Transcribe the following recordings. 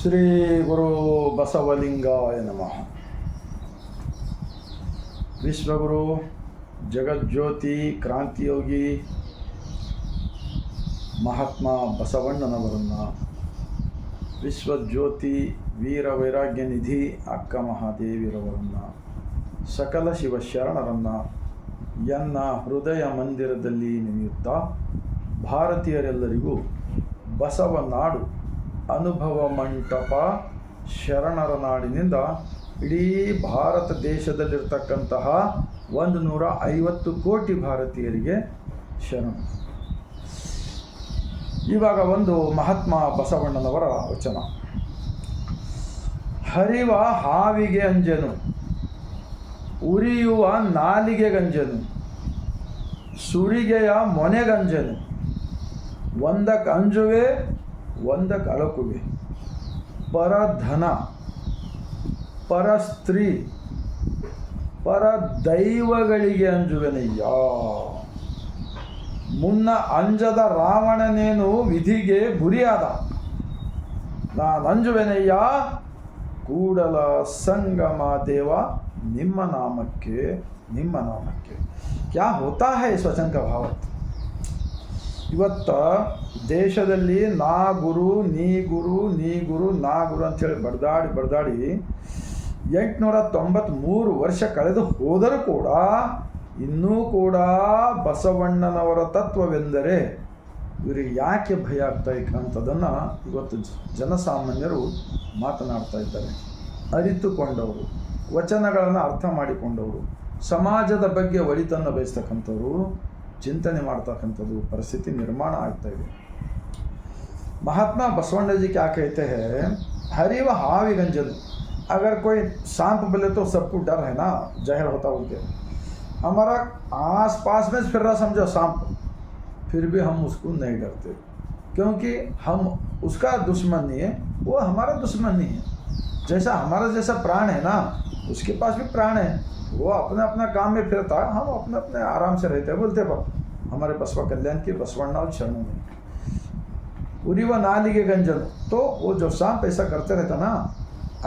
ಶ್ರೀ ಗುರು ಬಸವಲಿಂಗಾಯ ನಮಃ. ವಿಶ್ವಗುರು ಜಗಜ್ಯೋತಿ ಕ್ರಾಂತಿಯೋಗಿ ಮಹಾತ್ಮ ಬಸವಣ್ಣನವರನ್ನು, ವಿಶ್ವಜ್ಯೋತಿ ವೀರ ವೈರಾಗ್ಯ ನಿಧಿ ಅಕ್ಕ ಮಹಾದೇವಿರವರನ್ನು, ಸಕಲ ಶಿವಶರಣರನ್ನು ಎನ್ನ ಹೃದಯ ಮಂದಿರದಲ್ಲಿ ನೆನೆಯುತ್ತಾ ಭಾರತೀಯರೆಲ್ಲರಿಗೂ ಬಸವನಾಡು ಅನುಭವ ಮಂಟಪ ಶರಣರ ನಾಡಿನಿಂದ ಇಡೀ ಭಾರತ ದೇಶದಲ್ಲಿರ್ತಕ್ಕಂತಹ 150 ಕೋಟಿ ಭಾರತೀಯರಿಗೆ ಶರಣ. ಇವಾಗ ಒಂದು ಮಹಾತ್ಮ ಬಸವಣ್ಣನವರ ವಚನ. ಹರಿವ ಹಾವಿಗೆ ಅಂಜನು, ಉರಿಯುವ ನಾಲಿಗೆ ಗಂಜನು, ಸುರಿಗೆಯ ಮೊನೆಗಂಜನು, ಒಂದಕ್ಕೆ ಅಂಜುವೆ ಒಂದಕ್ಕೆ ಅಳಕುವೆ, ಪರಧನ ಪರ ಸ್ತ್ರೀ ಪರ ದೈವಗಳಿಗೆ ಅಂಜುವೆನಯ್ಯ. ಮುನ್ನ ಅಂಜದ ರಾವಣನೇನು ವಿಧಿಗೆ ಗುರಿಯಾದ, ನಾನು ಅಂಜುವೆನಯ್ಯ ಕೂಡಲ ಸಂಗಮ ದೇವ ನಿಮ್ಮ ನಾಮಕ್ಕೆ ನಿಮ್ಮ ನಾಮಕ್ಕೆ. ಕ್ಯಾ ಹೋತಾ ಹೈ ಇಸ್ ವಚನ ಕಾ ಭಾವ. ಇವತ್ತು ದೇಶದಲ್ಲಿ ನಾ ಗುರು ನೀ ಗುರು ನೀ ಗುರು ನಾ ಗುರು ಅಂಥೇಳಿ ಬಡ್ದಾಡಿ 893 ವರ್ಷ ಕಳೆದು ಹೋದರೂ ಕೂಡ ಇನ್ನೂ ಕೂಡ ಬಸವಣ್ಣನವರ ತತ್ವವೆಂದರೆ ಇವರಿಗೆ ಯಾಕೆ ಭಯ ಆಗ್ತಾ ಅಂತದನ್ನು ಇವತ್ತು ಜನಸಾಮಾನ್ಯರು ಮಾತನಾಡ್ತಾ ಇದ್ದಾರೆ. ಅರಿತುಕೊಂಡವರು, ವಚನಗಳನ್ನು ಅರ್ಥ ಮಾಡಿಕೊಂಡವರು, ಸಮಾಜದ ಬಗ್ಗೆ ಒಳಿತನ್ನು ಬಯಸ್ತಕ್ಕಂಥವ್ರು ಚಿಂತನೆ ಮಾಡ್ತಕ್ಕಂಥದ್ದು ಪರಿಸ್ಥಿತಿ ನಿರ್ಮಾಣ ಆಗ್ತಾ ಇದೆ. महात्मा बसवण्ण जी क्या कहते हैं, हरिव हावी गंजन. अगर कोई सांप बोले तो सबको डर है ना, जहर होता उनके. हमारा आस पास में फिर रहा समझो सांप, फिर भी हम उसको नहीं डरते क्योंकि हम उसका दुश्मन नहीं है, वो हमारा दुश्मन नहीं है. जैसा हमारा जैसा प्राण है ना, उसके पास भी प्राण है, वो अपना अपना काम में फिरता है, हम अपने अपने आराम से रहते हैं. बोलते पर हमारे बसवा कल्याण की बसवण्णा और शरणों में उरी व नालिगे गंजन. तो वो जो सांप ऐसा करते रहता ना,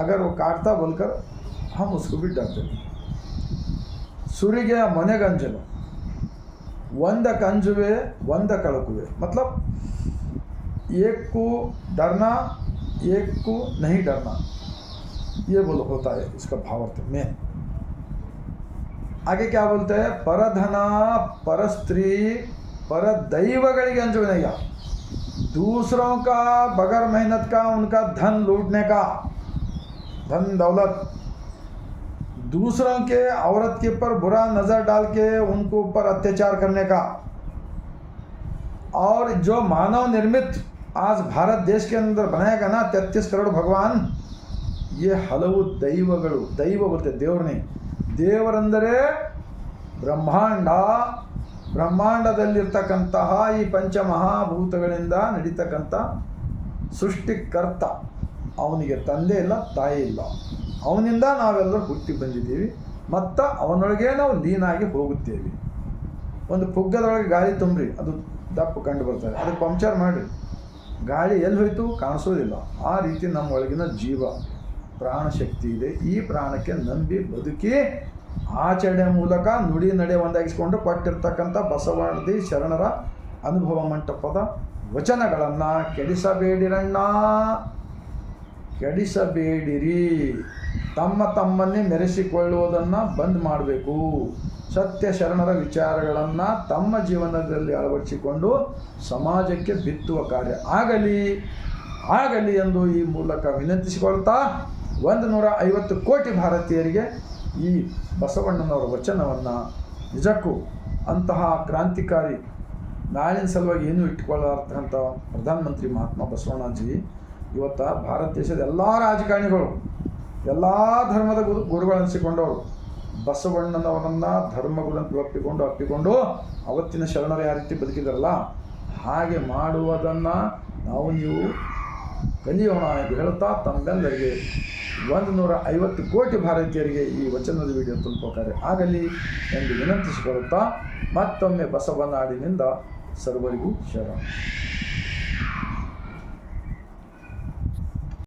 अगर वो काटता बोलकर हम उसको भी डरते. सुरी गया मने गंजन, वंद कंजुवे वंद कड़कुवे. मतलब एक को डरना एक को नहीं डरना, ये बोलो होता है इसका भावार्थ में. आगे क्या बोलते हैं, परधना पर स्त्री पर दैवಗಳಿಗೆ अंजुवेनಯ್ಯ. दूसरों का बगैर मेहनत का उनका धन लूटने का, धन दौलत, दूसरों के औरत के ऊपर बुरा नज़र डाल के उनको ऊपर अत्याचार करने का. और जो मानव निर्मित आज भारत देश के अंदर बनाएगा ना 33 करोड़ भगवान, ये हलವು ದೈವಗಳು. ದೈವ बोलते ದೇವ್ರನ್ನೇ. ದೇವರಂದರೆ ಬ್ರಹ್ಮಾಂಡ, ಬ್ರಹ್ಮಾಂಡದಲ್ಲಿರ್ತಕ್ಕಂತಹ ಈ ಪಂಚಮಹಾಭೂತಗಳಿಂದ ನಡೀತಕ್ಕಂಥ ಸೃಷ್ಟಿಕರ್ತ. ಅವನಿಗೆ ತಂದೆ ಇಲ್ಲ, ತಾಯಿ ಇಲ್ಲ, ಅವನಿಂದ ನಾವೆಲ್ಲರೂ ಹುಟ್ಟಿ ಬಂದಿದ್ದೀವಿ ಮತ್ತು ಅವನೊಳಗೆ ನಾವು ಲೀನಾಗಿ ಹೋಗುತ್ತೇವೆ. ಒಂದು ಪುಗ್ಗದೊಳಗೆ ಗಾಳಿ ತುಂಬ್ರಿ, ಅದು ದಪ್ಪ ಕಂಡು ಬರ್ತಾರೆ, ಅದಕ್ಕೆ ಪಂಕ್ಚರ್ ಮಾಡಿರಿ, ಗಾಳಿ ಎಲ್ಲಿ ಹೋಯ್ತು ಕಾಣಿಸೋದಿಲ್ಲ. ಆ ರೀತಿ ನಮ್ಮ ಒಳಗಿನ ಜೀವ ಪ್ರಾಣ ಶಕ್ತಿ ಇದೆ. ಈ ಪ್ರಾಣಕ್ಕೆ ನಂಬಿ ಬದುಕಿ ಆಚರಣೆ ಮೂಲಕ ನುಡಿ ನಡೆ ಒಂದಾಗಿಸಿಕೊಂಡು ಕೊಟ್ಟಿರ್ತಕ್ಕಂಥ ಬಸವಣ್ಣದಿ ಶರಣರ ಅನುಭವ ಮಂಟಪದ ವಚನಗಳನ್ನು ಕೆಡಿಸಬೇಡಿರಣ್ಣ, ಕೆಡಿಸಬೇಡಿರಿ. ತಮ್ಮನ್ನೇ ಮೆರೆಸಿಕೊಳ್ಳುವುದನ್ನು ಬಂದ್ ಮಾಡಬೇಕು. ಸತ್ಯ ಶರಣರ ವಿಚಾರಗಳನ್ನು ತಮ್ಮ ಜೀವನದಲ್ಲಿ ಅಳವಡಿಸಿಕೊಂಡು ಸಮಾಜಕ್ಕೆ ಬಿತ್ತುವ ಕಾರ್ಯ ಆಗಲಿ ಎಂದು ಈ ಮೂಲಕ ವಿನಂತಿಸಿಕೊಳ್ತಾ 150 ಕೋಟಿ ಭಾರತೀಯರಿಗೆ ಈ ಬಸವಣ್ಣನವರ ವಚನವನ್ನು ನಿಜಕ್ಕೂ ಅಂತಹ ಕ್ರಾಂತಿಕಾರಿ ನಾಳಿನ ಸಲುವಾಗಿ ಏನೂ ಇಟ್ಕೊಳ್ಳಾರ್ತಕ್ಕಂಥ ಪ್ರಧಾನಮಂತ್ರಿ ಮಹಾತ್ಮ ಬಸವಣ್ಣಜಿ ಇವತ್ತು ಭಾರತ ದೇಶದ ಎಲ್ಲ ರಾಜಕಾರಣಿಗಳು, ಎಲ್ಲ ಧರ್ಮದ ಗುರುಗಳನ್ನಿಸಿಕೊಂಡವರು ಬಸವಣ್ಣನವರನ್ನು ಧರ್ಮಗುರುಂತ ಅಪ್ಪಿಕೊಂಡು ಅವತ್ತಿನ ಶರಣರು ಯಾವ ರೀತಿ ಬದುಕಿದಾರಲ್ಲ ಹಾಗೆ ಮಾಡುವುದನ್ನು ನೀವು ಕಲಿಯೋಣ ಎಂದು ಹೇಳ್ತಾ ತಮ್ಮೆಲ್ಲರಿಗೆ 150 ಕೋಟಿ ಭಾರತೀಯರಿಗೆ ಈ ವಚನದ ವಿಡಿಯೋ ತಲುಪೋಕಾರೆ ಆಗಲಿ ಎಂದು ವಿನಂತಿಸಿಕೊಳ್ಳುತ್ತಾ ಮತ್ತೊಮ್ಮೆ ಬಸವನಾಡಿನಿಂದ ಸರ್ವರಿಗೂ ಶರಣ.